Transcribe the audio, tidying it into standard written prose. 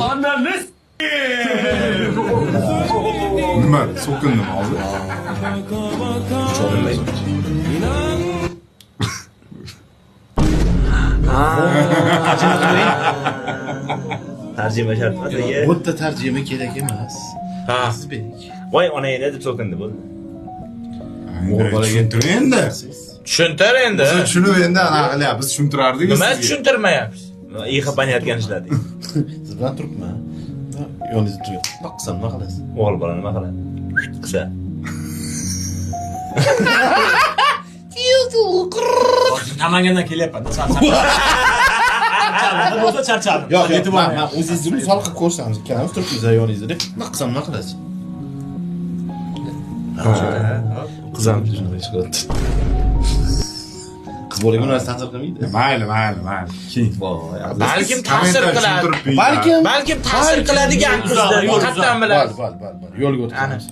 Ananı Nima? So'kindimi hozir? Tarjima shart emas. Bu yerda tarjima kerak emas. Ha. O'zbek. Voy onangni deb so'kindi bu. Tushuntiring endi. Tushuntir endi. Siz tushunib endi anaqa biz tushuntirardik. Nima tushuntirmayapsiz? İyi kapanayotgan ishlardik. Siz bilan turibman. Yoningizda turib. Nima qilsam nima qilasiz? O'g'il bola nima qiladi? Qisa. Namangandan kelyapman. Charchadim. Bo'lsa charchadim. Yo'q, men o'zingizni misol qilib ko'rsamiz. Ikkalamiz turibmiz yoningizda deb. Nima qilsam nima qilasiz? Qizam shunday ish qiladi. Qiz bolaga uni ta'sir qilmaydi. Mayli. Keyin. Balkim ta'sir qiladi. Balkim Balkim ta'sir qiladigan qizdir. Qattan bilasiz. Bor. Yo'lga o'tamiz.